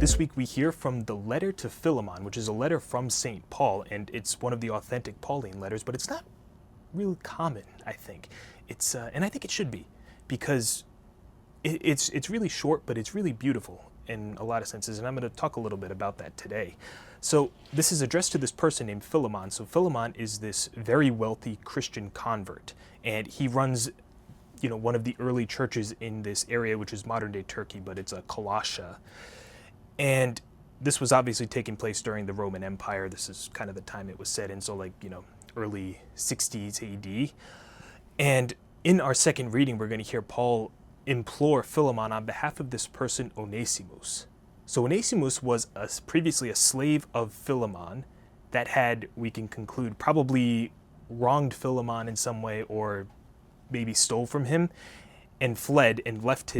This week we hear from the letter to Philemon, which is a letter from St. Paul, and it's one of the authentic Pauline letters, but it's not really common, I think. And I think it should be, because it's really short, but it's really beautiful in a lot of senses, and I'm going to talk a little bit about that today. So this is addressed to this person named Philemon. So Philemon is this very wealthy Christian convert, and he runs one of the early churches in this area, which is modern-day Turkey, but it's a Colossia. And this was obviously taking place during the Roman Empire. This is kind of the time it was set in, so early 60s AD. And in our second reading, we're going to hear Paul implore Philemon on behalf of this person, Onesimus. So Onesimus was previously a slave of Philemon that had, we can conclude, probably wronged Philemon in some way, or maybe stole from him and fled and left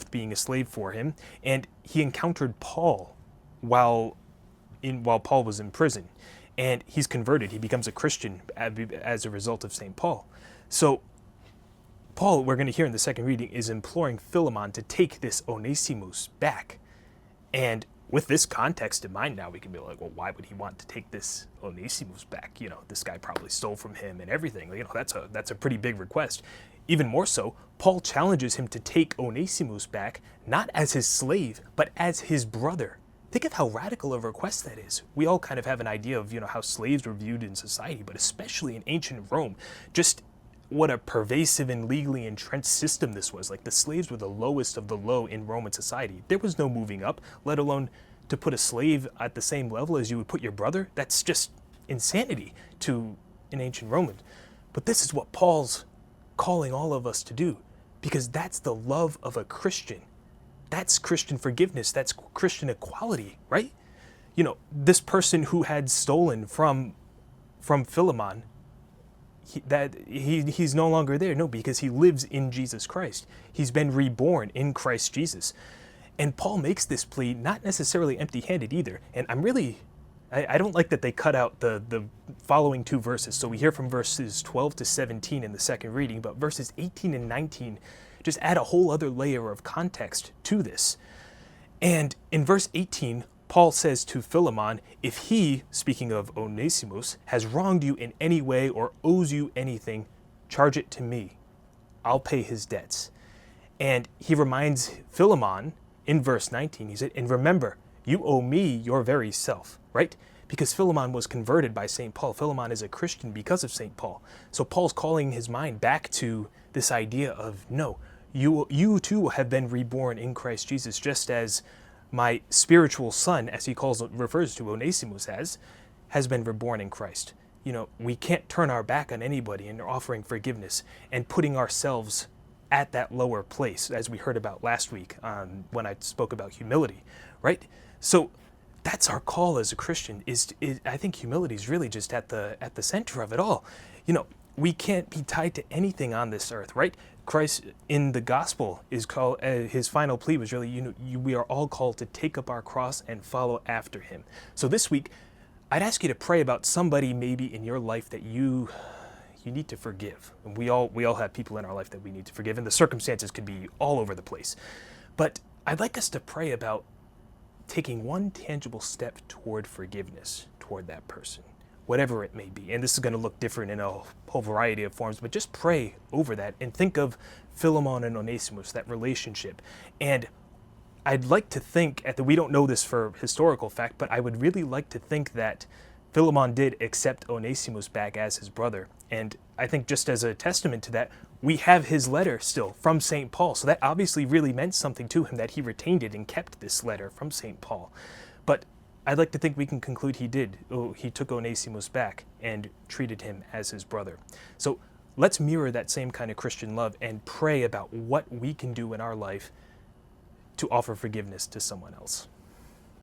being a slave for him. And he encountered Paul while Paul was in prison, and he's converted. He becomes a Christian as a result of St. Paul. So Paul, we're going to hear in the second reading, is imploring Philemon to take this Onesimus back. And with this context in mind now, we can be like, well, why would he want to take this Onesimus back? This guy probably stole from him and everything. That's a pretty big request. Even more so, Paul challenges him to take Onesimus back, not as his slave, but as his brother. Think of how radical a request that is. We all kind of have an idea of, how slaves were viewed in society, but especially in ancient Rome, just what a pervasive and legally entrenched system this was. Like, the slaves were the lowest of the low in Roman society. There was no moving up, let alone to put a slave at the same level as you would put your brother. That's just insanity to an ancient Roman. But this is what Paul's calling all of us to do, because that's the love of a Christian. That's Christian forgiveness. That's Christian equality, right? This person who had stolen from Philemon, he's no longer there. No, because he lives in Jesus Christ. He's been reborn in Christ Jesus. And Paul makes this plea not necessarily empty-handed either. And I don't like that they cut out the following two verses. So we hear from verses 12 to 17 in the second reading, but verses 18 and 19 just add a whole other layer of context to this. And in verse 18, Paul says to Philemon, if he, speaking of Onesimus, has wronged you in any way or owes you anything, charge it to me. I'll pay his debts. And he reminds Philemon in verse 19, he said, and remember, you owe me your very self, right? Because Philemon was converted by St. Paul. Philemon is a Christian because of St. Paul. So Paul's calling his mind back to this idea of, no, you too have been reborn in Christ Jesus, just as my spiritual son, as he refers to Onesimus as, has been reborn in Christ. We can't turn our back on anybody in offering forgiveness and putting ourselves at that lower place, as we heard about last week when I spoke about humility, right? So that's our call as a Christian. I think humility is really just at the center of it all. We can't be tied to anything on this earth, right? Christ in the gospel is called, his final plea was really, we are all called to take up our cross and follow after him. So this week, I'd ask you to pray about somebody maybe in your life that you need to forgive. And we all have people in our life that we need to forgive, and the circumstances could be all over the place. But I'd like us to pray about taking one tangible step toward forgiveness toward that person, whatever it may be. And this is going to look different in a whole variety of forms, but just pray over that and think of Philemon and Onesimus, that relationship. And I'd like to think, we don't know this for historical fact, but I would really like to think that Philemon did accept Onesimus back as his brother. And I think just as a testament to that, we have his letter still from St. Paul. So that obviously really meant something to him that he retained it and kept this letter from St. Paul. But I'd like to think we can conclude he did. He took Onesimus back and treated him as his brother. So let's mirror that same kind of Christian love and pray about what we can do in our life to offer forgiveness to someone else.